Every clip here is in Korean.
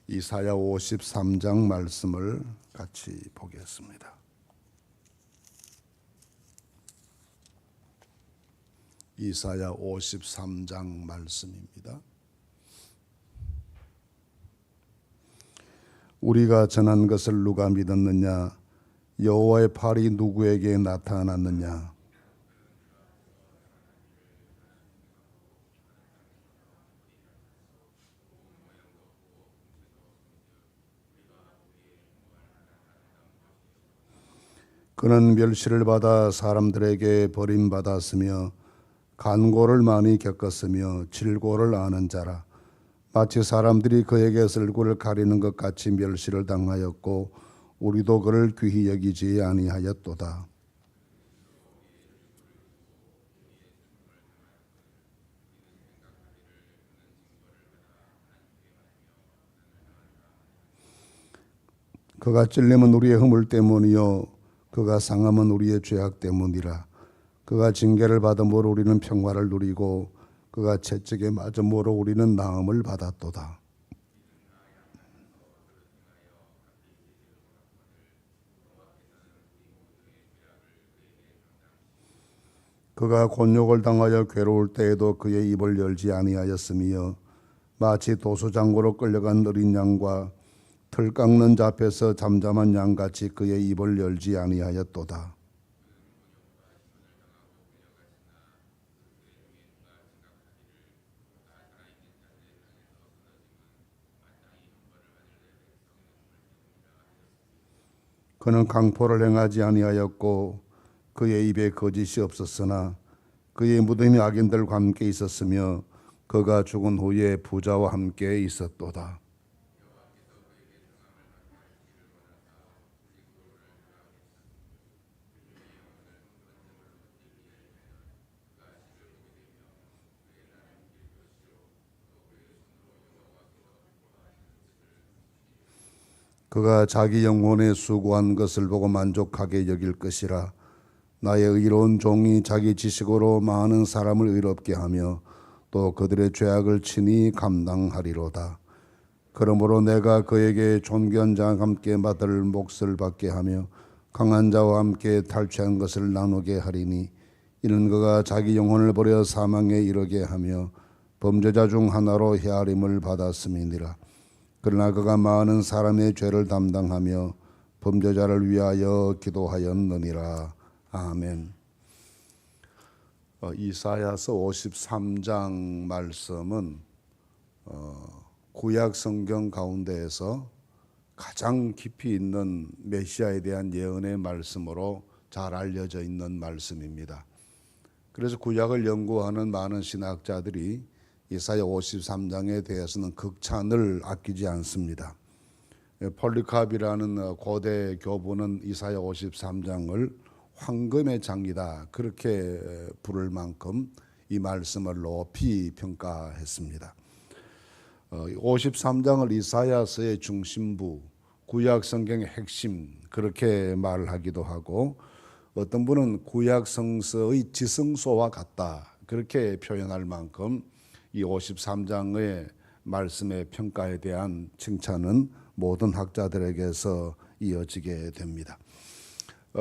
이사야 53장 말씀을 같이 보겠습니다. 이사야 53장 말씀입니다. 우리가 전한 것을 누가 믿었느냐? 여호와의 팔이 누구에게 나타났느냐? 그는 멸시를 받아 사람들에게 버림받았으며 간고를 많이 겪었으며 질고를 아는 자라. 마치 사람들이 그에게서 얼굴을 가리는 것 같이 멸시를 당하였고 우리도 그를 귀히 여기지 아니하였도다. 그가 찔림은 우리의 허물 때문이요 그가 상함은 우리의 죄악 때문이라. 그가 징계를 받음으로 우리는 평화를 누리고 그가 채찍에 맞음으로 우리는 나음을 받았도다. 그가 곤욕을 당하여 괴로울 때에도 그의 입을 열지 아니하였으며 마치 도수장고로 끌려간 어린 양과 틀 깎는 잡에서 잠잠한 양같이 그의 입을 열지 아니하였도다. 그는 강포를 행하지 아니하였고 그의 입에 거짓이 없었으나 그의 무덤이 악인들과 함께 있었으며 그가 죽은 후에 부자와 함께 있었도다. 그가 자기 영혼에 수고한 것을 보고 만족하게 여길 것이라. 나의 의로운 종이 자기 지식으로 많은 사람을 의롭게 하며 또 그들의 죄악을 친히 감당하리로다. 그러므로 내가 그에게 존귀한 자와 함께 받을 몫을 받게 하며 강한 자와 함께 탈취한 것을 나누게 하리니 이는 그가 자기 영혼을 버려 사망에 이르게 하며 범죄자 중 하나로 헤아림을 받았음이니라. 그러나 그가 많은 사람의 죄를 담당하며 범죄자를 위하여 기도하였느니라. 아멘. 이사야서 53장 말씀은 구약 성경 가운데에서 가장 깊이 있는 메시아에 대한 예언의 말씀으로 잘 알려져 있는 말씀입니다. 그래서 구약을 연구하는 많은 신학자들이 이사야 53장에 대해서는 극찬을 아끼지 않습니다. 폴리캅이라는 고대 교부는 이사야 53장을 황금의 장이다 그렇게 부를 만큼 이 말씀을 높이 평가했습니다. 53장을 이사야서의 중심부, 구약 성경의 핵심 그렇게 말하기도 하고 어떤 분은 구약 성서의 지성소와 같다 그렇게 표현할 만큼 이 53장의 말씀의 평가에 대한 칭찬은 모든 학자들에게서 이어지게 됩니다.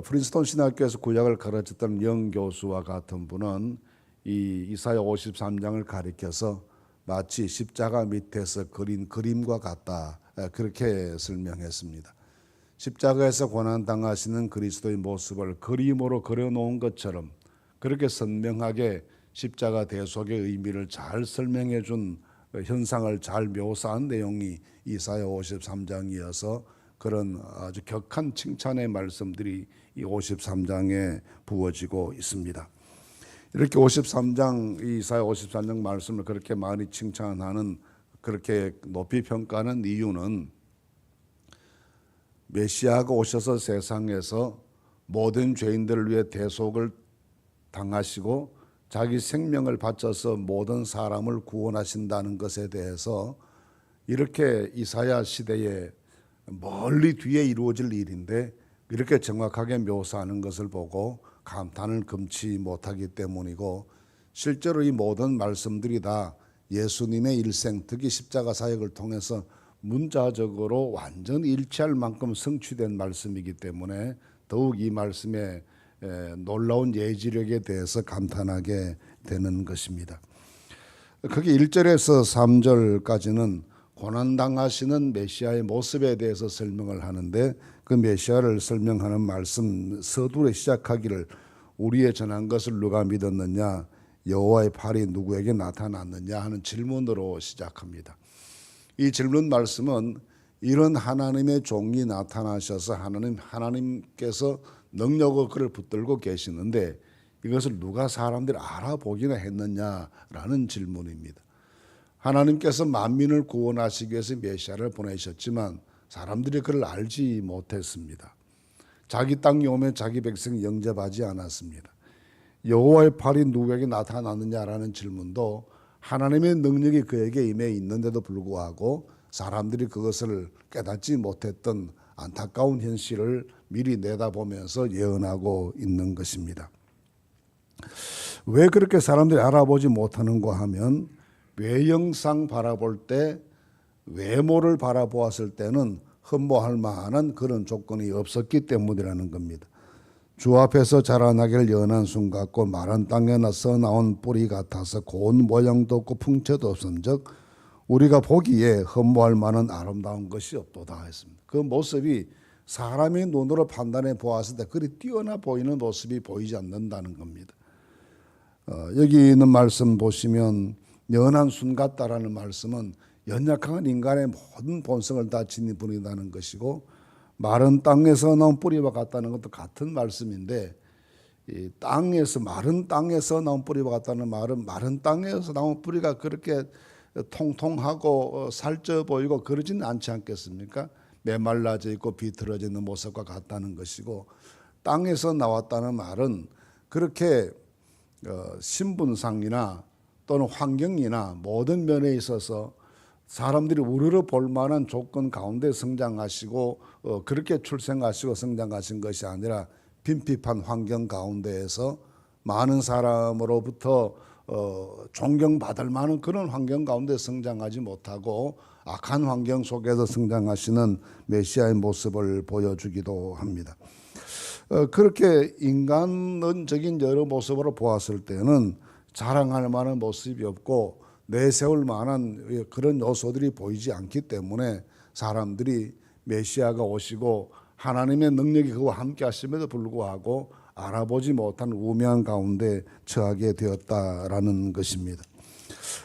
프린스턴 신학교에서 구약을 가르쳤던 영 교수와 같은 분은 이 이사야 53장을 가리켜서 마치 십자가 밑에서 그린 그림과 같다 그렇게 설명했습니다. 십자가에서 고난당하시는 그리스도의 모습을 그림으로 그려놓은 것처럼 그렇게 선명하게 십자가 대속의 의미를 잘 설명해 준 현상을 잘 묘사한 내용이 이사야 53장이어서 그런 아주 격한 칭찬의 말씀들이 이 53장에 부어지고 있습니다. 이렇게 53장, 이사야 53장 말씀을 그렇게 많이 칭찬하는 그렇게 높이 평가하는 이유는 메시아가 오셔서 세상에서 모든 죄인들을 위해 대속을 당하시고 자기 생명을 바쳐서 모든 사람을 구원하신다는 것에 대해서 이렇게 이사야 시대에 멀리 뒤에 이루어질 일인데 이렇게 정확하게 묘사하는 것을 보고 감탄을 금치 못하기 때문이고 실제로 이 모든 말씀들이 다 예수님의 일생 특히 십자가 사역을 통해서 문자적으로 완전 일치할 만큼 성취된 말씀이기 때문에 더욱 이 말씀의 놀라운 예지력에 대해서 감탄하게 되는 것입니다. 거기 1절에서 3절까지는 고난당하시는 메시아의 모습에 대해서 설명을 하는데, 그 메시아를 설명하는 말씀 서두에 시작하기를 우리의 전한 것을 누가 믿었느냐, 여호와의 팔이 누구에게 나타났느냐 하는 질문으로 시작합니다. 이 질문 말씀은 이런 하나님의 종이 나타나셔서 하나님께서 능력으로 그를 붙들고 계시는데 이것을 누가 사람들이 알아보기나 했느냐라는 질문입니다. 하나님께서 만민을 구원하시기 위해서 메시아를 보내셨지만 사람들이 그를 알지 못했습니다. 자기 땅에 오면 자기 백성 영접하지 않았습니다. 여호와의 팔이 누구에게 나타났느냐라는 질문도 하나님의 능력이 그에게 임해 있는데도 불구하고 사람들이 그것을 깨닫지 못했던 안타까운 현실을 미리 내다보면서 예언하고 있는 것입니다. 왜 그렇게 사람들이 알아보지 못하는가 하면 외형상 바라볼 때, 외모를 바라보았을 때는 흠모할 만한 그런 조건이 없었기 때문이라는 겁니다. 주 앞에서 자라나기를 연한 순 같고 마른 땅에 나서 나온 뿌리 같아서 고운 모양도 없고 풍채도 없은즉 우리가 보기에 흠모할 만한 아름다운 것이 없도다 했습니다. 그 모습이 사람의 눈으로 판단해 보았을 때 그리 뛰어나 보이는 모습이 보이지 않는다는 겁니다. 여기 있는 말씀 보시면 연한 순 같다라는 말씀은 연약한 인간의 모든 본성을 다 지닌 분이라는 것이고, 마른 땅에서 나온 뿌리와 같다는 것도 같은 말씀인데, 이 땅에서 마른 땅에서 나온 뿌리와 같다는 말은 마른 땅에서 나온 뿌리가 그렇게 통통하고 살쪄 보이고 그러지는 않지 않겠습니까? 메말라져 있고 비틀어져 있는 모습과 같다는 것이고, 땅에서 나왔다는 말은 그렇게 신분상이나 또는 환경이나 모든 면에 있어서 사람들이 우러러 볼 만한 조건 가운데 성장하시고 그렇게 출생하시고 성장하신 것이 아니라 빈핍한 환경 가운데에서 많은 사람으로부터 존경받을 만한 그런 환경 가운데 성장하지 못하고 악한 환경 속에서 성장하시는 메시아의 모습을 보여주기도 합니다. 그렇게 인간적인 여러 모습으로 보았을 때는 자랑할 만한 모습이 없고 내세울 만한 그런 요소들이 보이지 않기 때문에 사람들이 메시아가 오시고 하나님의 능력이 그와 함께 하심에도 불구하고 알아보지 못한 우매한 가운데 처하게 되었다라는 것입니다.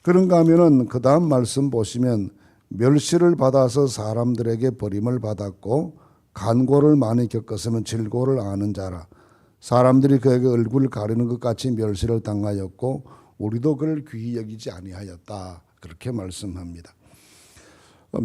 그런가 하면은 그 다음 말씀 보시면 멸시를 받아서 사람들에게 버림을 받았고 간고를 많이 겪었으면 질고를 아는 자라. 사람들이 그에게 얼굴을 가리는 것 같이 멸시를 당하였고 우리도 그를 귀히 여기지 아니하였다. 그렇게 말씀합니다.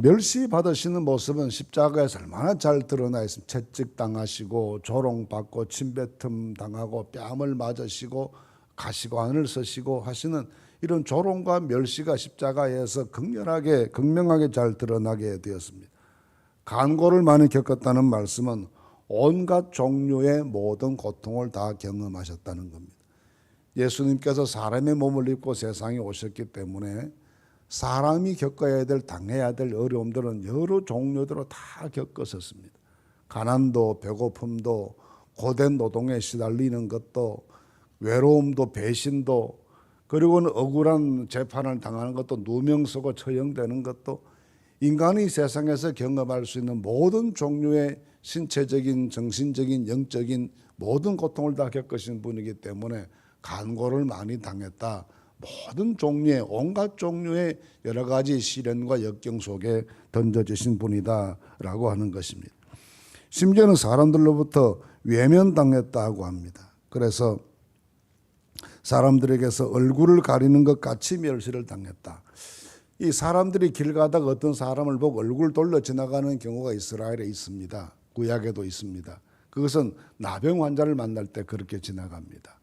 멸시 받으시는 모습은 십자가에서 얼마나 잘 드러나 있습니다. 채찍당하시고 조롱받고 침뱉음 당하고 뺨을 맞으시고 가시관을 쓰시고 하시는 이런 조롱과 멸시가 십자가에서 극명하게 잘 드러나게 되었습니다. 간고를 많이 겪었다는 말씀은 온갖 종류의 모든 고통을 다 경험하셨다는 겁니다. 예수님께서 사람의 몸을 입고 세상에 오셨기 때문에 사람이 겪어야 될, 당해야 될 어려움들은 여러 종류대로 다 겪었었습니다. 가난도, 배고픔도, 고된 노동에 시달리는 것도, 외로움도, 배신도, 그리고는 억울한 재판을 당하는 것도, 누명 쓰고 처형되는 것도, 인간이 세상에서 경험할 수 있는 모든 종류의 신체적인, 정신적인, 영적인 모든 고통을 다 겪으신 분이기 때문에 간고를 많이 당했다. 모든 종류의, 온갖 종류의 여러 가지 시련과 역경 속에 던져주신 분이다라고 하는 것입니다. 심지어는 사람들로부터 외면당했다고 합니다. 그래서 사람들에게서 얼굴을 가리는 것 같이 멸시를 당했다. 이 사람들이 길 가다가 어떤 사람을 보고 얼굴 돌려 지나가는 경우가 이스라엘에 있습니다. 구약에도 있습니다. 그것은 나병 환자를 만날 때 그렇게 지나갑니다.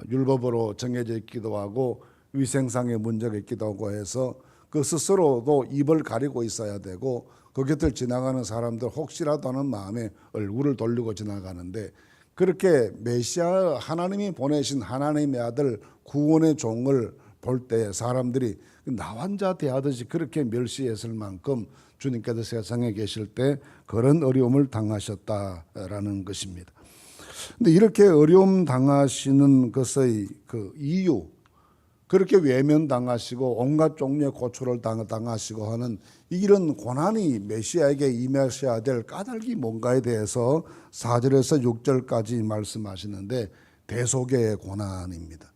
율법으로 정해져 있기도 하고 위생상의 문제가 있기도 하고 해서 그 스스로도 입을 가리고 있어야 되고 그 곁을 지나가는 사람들 혹시라도 하는 마음에 얼굴을 돌리고 지나가는데, 그렇게 메시아 하나님이 보내신 하나님의 아들 구원의 종을 볼 때 사람들이 나 환자 대하듯이 그렇게 멸시했을 만큼 주님께서 세상에 계실 때 그런 어려움을 당하셨다라는 것입니다. 근데 이렇게 어려움 당하시는 것의 그 이유, 그렇게 외면당하시고 온갖 종류의 고초를 당하시고 하는 이런 고난이 메시아에게 임하셔야 될 까닭이 뭔가에 대해서 4절에서 6절까지 말씀하시는데 대속의 고난입니다.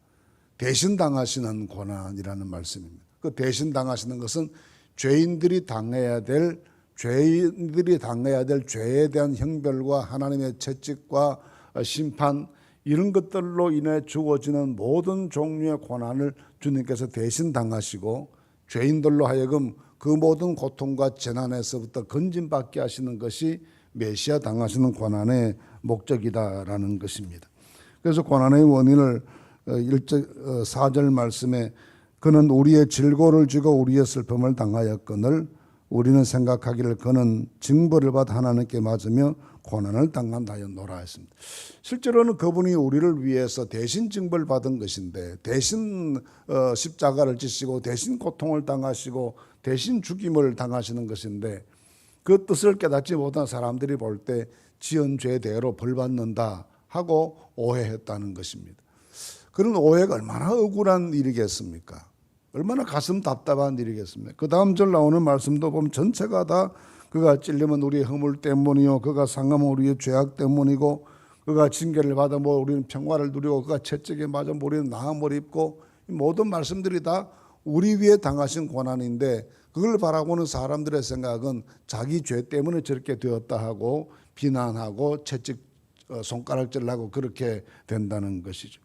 대신 당하시는 고난이라는 말씀입니다. 그 대신 당하시는 것은 죄인들이 당해야 될 죄에 대한 형벌과 하나님의 채찍과 심판, 이런 것들로 인해 주어지는 모든 종류의 고난을 주님께서 대신 당하시고 죄인들로 하여금 그 모든 고통과 재난에서부터 건진받게 하시는 것이 메시아 당하시는 고난의 목적이다라는 것입니다. 그래서 고난의 원인을 4절 말씀에 그는 우리의 질고를 지고 우리의 슬픔을 당하였거늘 우리는 생각하기를 그는 징벌을 받아 하나님께 맞으며 고난을 당한다였노라 했습니다. 실제로는 그분이 우리를 위해서 대신 징벌 받은 것인데 대신 십자가를 지시고 대신 고통을 당하시고 대신 죽임을 당하시는 것인데 그 뜻을 깨닫지 못한 사람들이 볼 때 지은 죄대로 벌 받는다 하고 오해했다는 것입니다. 그런 오해가 얼마나 억울한 일이겠습니까? 얼마나 가슴 답답한 일이겠습니까? 그 다음 절 나오는 말씀도 보면 전체가 다 그가 찔리면 우리의 허물 때문이요, 그가 상하면 우리의 죄악 때문이고, 그가 징계를 받아 우리는 평화를 누리고, 그가 채찍에 맞아 우리는 나음을 입고, 이 모든 말씀들이 다 우리 위에 당하신 고난인데 그걸 바라보는 사람들의 생각은 자기 죄 때문에 저렇게 되었다 하고 비난하고 채찍 손가락질하고 그렇게 된다는 것이죠.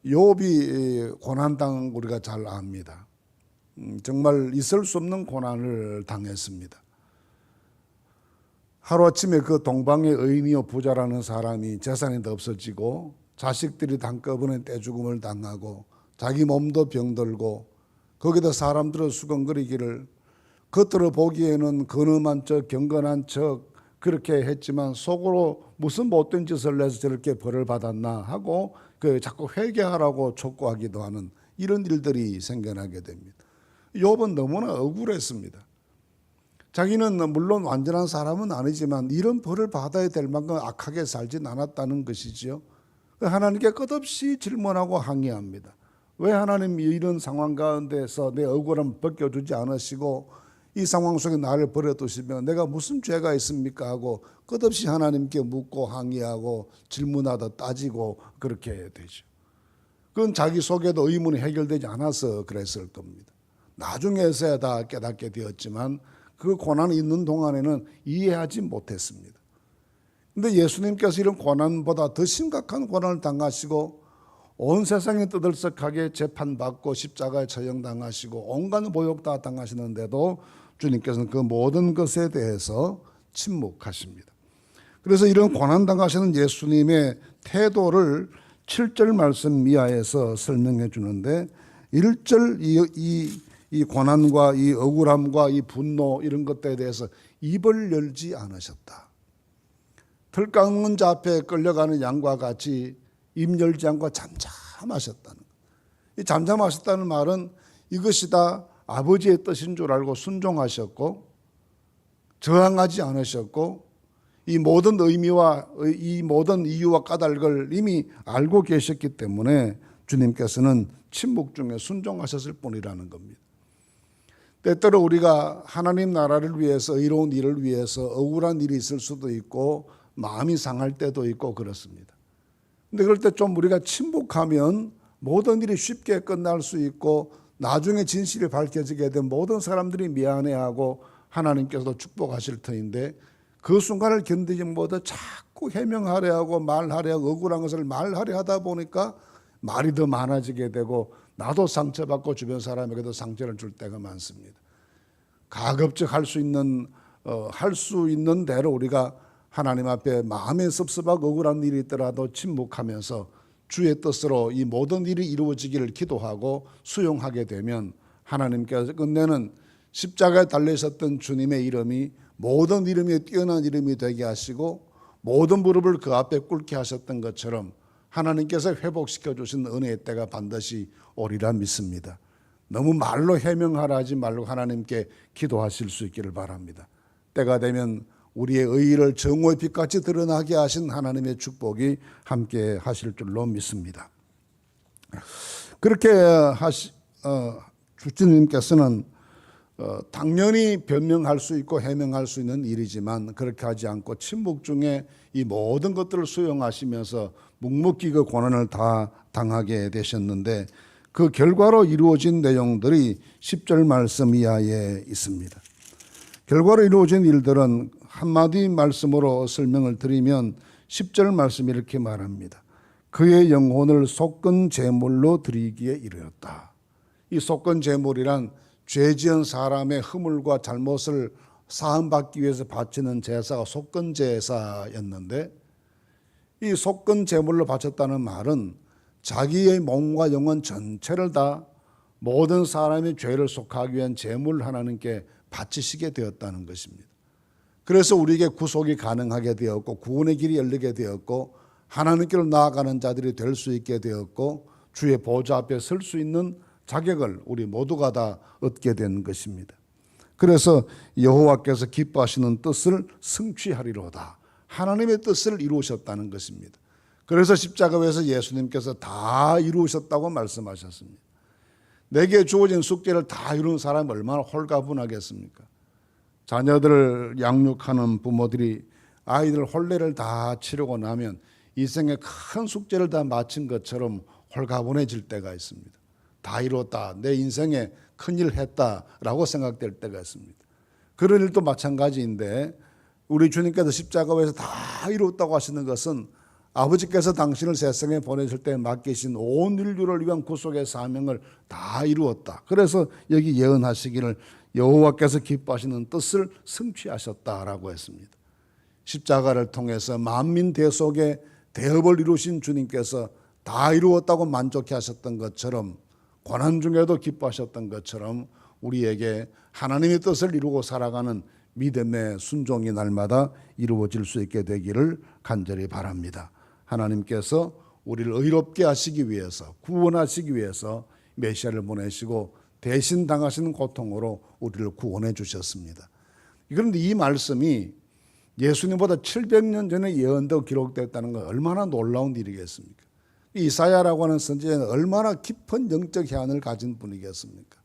욥이 고난당한 우리가 잘 압니다. 정말 있을 수 없는 고난을 당했습니다. 하루아침에 그 동방의 의인이요 부자라는 사람이 재산이 더 없어지고 자식들이 한꺼번에 떼죽음을 당하고 자기 몸도 병들고 거기다 사람들은 수건거리기를 겉으로 보기에는 근엄한 척 경건한 척 그렇게 했지만 속으로 무슨 못된 짓을 내서 저렇게 벌을 받았나 하고 자꾸 회개하라고 촉구하기도 하는 이런 일들이 생겨나게 됩니다. 욥은 너무나 억울했습니다. 자기는 물론 완전한 사람은 아니지만 이런 벌을 받아야 될 만큼 악하게 살진 않았다는 것이죠. 하나님께 끝없이 질문하고 항의합니다. 왜 하나님 이런 상황 가운데서 내 억울함 벗겨주지 않으시고 이 상황 속에 나를 버려두시면 내가 무슨 죄가 있습니까 하고 끝없이 하나님께 묻고 항의하고 질문하다 따지고 그렇게 되죠. 그건 자기 속에도 의문이 해결되지 않아서 그랬을 겁니다. 나중에서야 다 깨닫게 되었지만 그 고난이 있는 동안에는 이해하지 못했습니다. 그런데 예수님께서 이런 고난보다 더 심각한 고난을 당하시고 온 세상에 떠들썩하게 재판받고 십자가에 처형당하시고 온갖 모욕 다 당하시는데도 주님께서는 그 모든 것에 대해서 침묵하십니다. 그래서 이런 고난당하시는 예수님의 태도를 7절 말씀 이하에서 설명해 주는데 1절 이 고난과 이 억울함과 이 분노 이런 것들에 대해서 입을 열지 않으셨다. 털 깎는 자 앞에 끌려가는 양과 같이 입 열지 않고 잠잠하셨다는 것. 이 잠잠하셨다는 말은 이것이 다 아버지의 뜻인 줄 알고 순종하셨고 저항하지 않으셨고 이 모든 의미와 이 모든 이유와 까닭을 이미 알고 계셨기 때문에 주님께서는 침묵 중에 순종하셨을 뿐이라는 겁니다. 때때로 우리가 하나님 나라를 위해서 의로운 일을 위해서 억울한 일이 있을 수도 있고 마음이 상할 때도 있고 그렇습니다. 근데 그럴 때 좀 우리가 침묵하면 모든 일이 쉽게 끝날 수 있고 나중에 진실이 밝혀지게 된 모든 사람들이 미안해하고 하나님께서도 축복하실 터인데 그 순간을 견디지 못해 자꾸 해명하려 하고 말하려 하고 억울한 것을 말하려 하다 보니까 말이 더 많아지게 되고 나도 상처받고 주변 사람에게도 상처를 줄 때가 많습니다. 가급적 할 수 있는 대로 우리가 하나님 앞에 마음에 섭섭하고 억울한 일이 있더라도 침묵하면서 주의 뜻으로 이 모든 일이 이루어지기를 기도하고 수용하게 되면 하나님께서 끝내는 십자가에 달리셨던 주님의 이름이 모든 이름이 뛰어난 이름이 되게 하시고 모든 무릎을 그 앞에 꿇게 하셨던 것처럼 하나님께서 회복시켜 주신 은혜의 때가 반드시 오리라 믿습니다. 너무 말로 해명하라 하지 말고 하나님께 기도하실 수 있기를 바랍니다. 때가 되면 우리의 의의를 정오의 빛같이 드러나게 하신 하나님의 축복이 함께 하실 줄로 믿습니다. 그렇게 주님께서는 당연히 변명할 수 있고 해명할 수 있는 일이지만 그렇게 하지 않고 침묵 중에 이 모든 것들을 수용하시면서 묵묵히 그 고난을 다 당하게 되셨는데 그 결과로 이루어진 내용들이 10절 말씀 이하에 있습니다. 결과로 이루어진 일들은 한마디 말씀으로 설명을 드리면 10절 말씀이 이렇게 말합니다. 그의 영혼을 속건 제물로 드리기에 이르렀다. 이 속건 제물이란 죄 지은 사람의 허물과 잘못을 사함받기 위해서 바치는 제사가 속건 제사였는데 이 속건 제물로 바쳤다는 말은 자기의 몸과 영혼 전체를 다 모든 사람의 죄를 속하기 위한 제물을 하나님께 바치시게 되었다는 것입니다. 그래서 우리에게 구속이 가능하게 되었고 구원의 길이 열리게 되었고 하나님께로 나아가는 자들이 될 수 있게 되었고 주의 보좌 앞에 설 수 있는 자격을 우리 모두가 다 얻게 된 것입니다. 그래서 여호와께서 기뻐하시는 뜻을 성취하리로다. 하나님의 뜻을 이루셨다는 것입니다. 그래서 십자가에서 예수님께서 다 이루셨다고 말씀하셨습니다. 내게 주어진 숙제를 다 이룬 사람이 얼마나 홀가분하겠습니까? 자녀들을 양육하는 부모들이 아이들 혼례를 다 치르고 나면 인생의 큰 숙제를 다 마친 것처럼 홀가분해질 때가 있습니다. 다 이뤘다. 내 인생에 큰일 했다라고 생각될 때가 있습니다. 그런 일도 마찬가지인데 우리 주님께서 십자가에서 다 이뤘다고 하시는 것은 아버지께서 당신을 세상에 보내실 때 맡기신 온 인류를 위한 구속의 사명을 다 이루었다. 그래서 여기 예언하시기를 여호와께서 기뻐하시는 뜻을 성취하셨다라고 했습니다. 십자가를 통해서 만민 대속의 대업을 이루신 주님께서 다 이루었다고 만족해 하셨던 것처럼 고난 중에도 기뻐하셨던 것처럼 우리에게 하나님의 뜻을 이루고 살아가는 믿음의 순종이 날마다 이루어질 수 있게 되기를 간절히 바랍니다. 하나님께서 우리를 의롭게 하시기 위해서 구원하시기 위해서 메시아를 보내시고 대신 당하시는 고통으로 우리를 구원해 주셨습니다. 그런데 이 말씀이 예수님보다 700년 전에 예언되고 기록됐다는 건 얼마나 놀라운 일이겠습니까? 이사야라고 하는 선지자는 얼마나 깊은 영적 해안을 가진 분이겠습니까?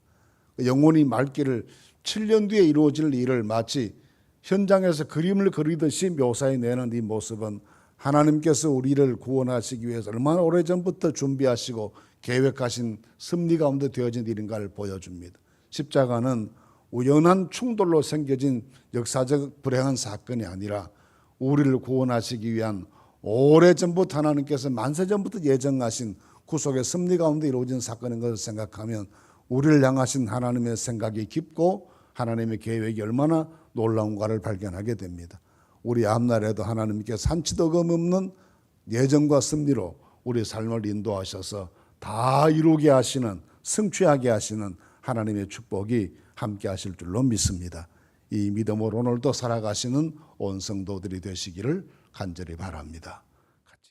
영혼이 말기를 7년 뒤에 이루어질 일을 마치 현장에서 그림을 그리듯이 묘사해내는 이 모습은 하나님께서 우리를 구원하시기 위해서 얼마나 오래전부터 준비하시고 계획하신 섭리 가운데 되어진 일인가를 보여줍니다. 십자가는 우연한 충돌로 생겨진 역사적 불행한 사건이 아니라 우리를 구원하시기 위한 오래전부터 하나님께서 만세전부터 예정하신 구속의 섭리 가운데 이루어진 사건인 것을 생각하면 우리를 향하신 하나님의 생각이 깊고 하나님의 계획이 얼마나 놀라운가를 발견하게 됩니다. 우리 앞날에도 하나님께 산치도금 없는 예정과 섭리로 우리 삶을 인도하셔서 다 이루게 하시는, 성취하게 하시는 하나님의 축복이 함께 하실 줄로 믿습니다. 이 믿음으로 오늘도 살아가시는 온 성도들이 되시기를 간절히 바랍니다.